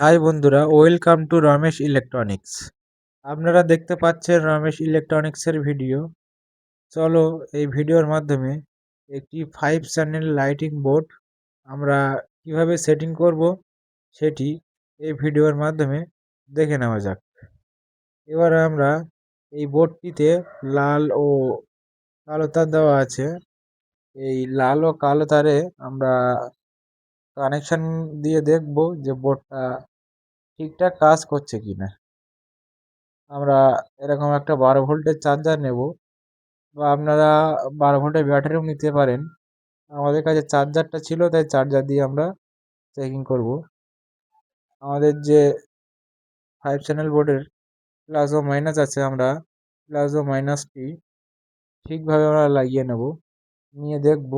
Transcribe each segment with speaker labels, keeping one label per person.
Speaker 1: High বন্ধুরা, welcome to Ramesh electronics. আপনারা দেখতে পাচ্ছেন রমেশ ইলেকট্রনিক্সের ভিডিও। চলো এই ভিডিওর মাধ্যমে একটি 5 চ্যানেল লাইটিং বোর্ড আমরা কিভাবে সেটিং করব সেটি এই ভিডিওর মাধ্যমে দেখে নেওয়া যাক। এবার আমরা এই বোর্ডটিতে লাল ও কালো তার দেওয়া আছে। এই লাল ও কালো তারে আমরা কানেকশন দিয়ে দেখব যে বোর্ডটা ঠিকঠাক কাজ করছে কিনা। আমরা এরকম একটা 12 ভোল্টের চার্জার নেব, বা আপনারা 12 ভোল্টের ব্যাটারিও নিতে পারেন। আমাদের কাছে চার্জারটা ছিল, তাই চার্জার দিয়ে আমরা চেকিং করব। আমাদের যে 5 চ্যানেল বোর্ডের প্লাস ও মাইনাস আছে, আমরা প্লাস ও মাইনাসটি ঠিকভাবে আমরা লাগিয়ে নেব, নিয়ে দেখব।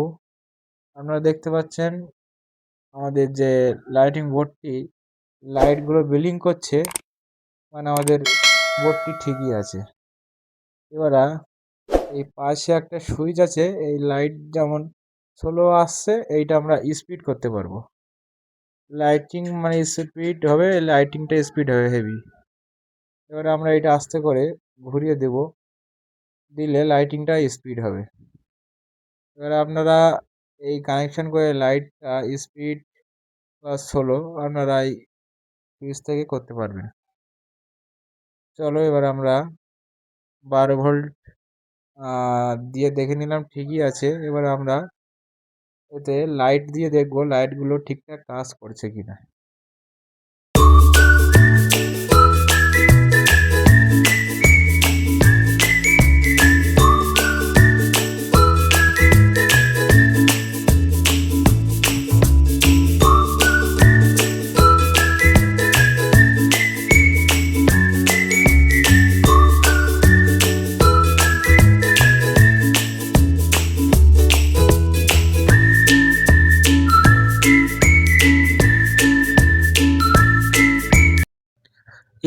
Speaker 1: আপনারা দেখতে পাচ্ছেন আমাদের যে লাইটিং বোর্ডটি লাইটগুলো ব্লিং করছে, মানে আমাদের বোর্ডটি ঠিকই আছে। এবার এই পাশে একটা সুইচ আছে, এই লাইট যেমন স্লো আসছে এইটা আমরা স্পিড করতে পারবো। লাইটিং মানে স্পিড হবে, লাইটিংটা স্পিড হবে হেভি। এবারে আমরা এটা আস্তে করে ঘুরিয়ে দেব, দিলে লাইটিংটা স্পিড হবে। এবারে আপনারা এই কানেকশন করে লাইটটা স্পিড বা স্লো আপনারা এই সুইচ থেকে করতে পারবেন। চলো এবার আমরা 12 ভোল্ট দিয়ে দেখে নিলাম, ঠিকই আছে। এবার আমরা এতে লাইট দিয়ে দেখবো লাইটগুলো ঠিকঠাক কাজ করছে কিনা।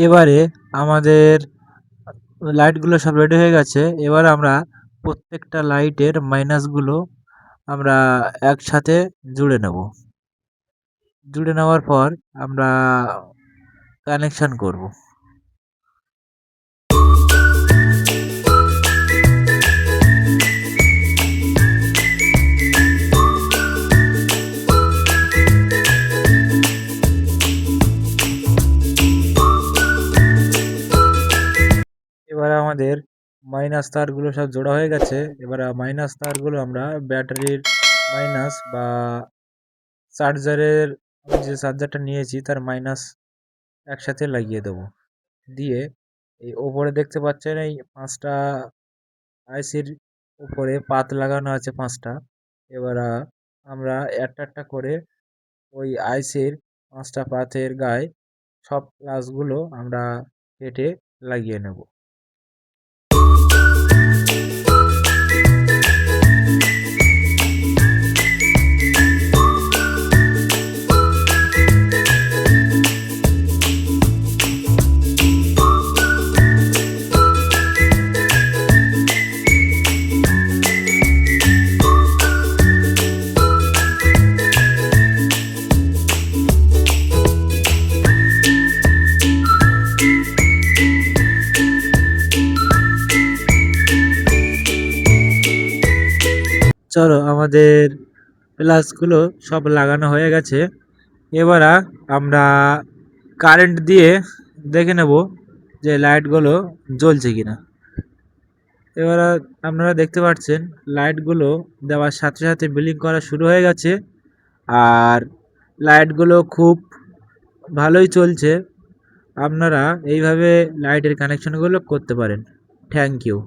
Speaker 1: এবারে আমাদের লাইটগুলো সব রেডি হয়ে গেছে। এবার আমরা প্রত্যেকটা লাইটের মাইনাসগুলো আমরা একসাথে জুড়ে নেব। জুড়ে নেওয়ার পর আমরা কানেকশন করব। এবার আমাদের মাইনাস তারগুলো সব জোড়া হয়ে গেছে। এবার মাইনাস তারগুলো আমরা ব্যাটারির মাইনাস বা চার্জারের, যে চার্জারটা নিয়েছি তার মাইনাস একসাথে লাগিয়ে দেবো। দিয়ে এই ওপরে দেখতে পাচ্ছেন এই 5টা আইসির উপরে পাত লাগানো আছে 5টা। এবার আমরা একটা একটা করে ওই আইসির 5টা পাতের গায়ে সব প্লাসগুলো আমরা কেটে লাগিয়ে নেব। চলো আমাদের প্লাসগুলো সব লাগানো হয়ে গেছে। এবার আমরা কারেন্ট দিয়ে দেখে নেব যে লাইটগুলো জ্বলছে কিনা। এবার আপনারা দেখতে পাচ্ছেন লাইটগুলো দেওয়ার সাথে সাথে ব্লিং করা শুরু হয়ে গেছে, আর লাইটগুলো খুব ভালোই চলছে। আপনারা এইভাবে লাইটের কানেকশনগুলো করতে পারেন। Thank you.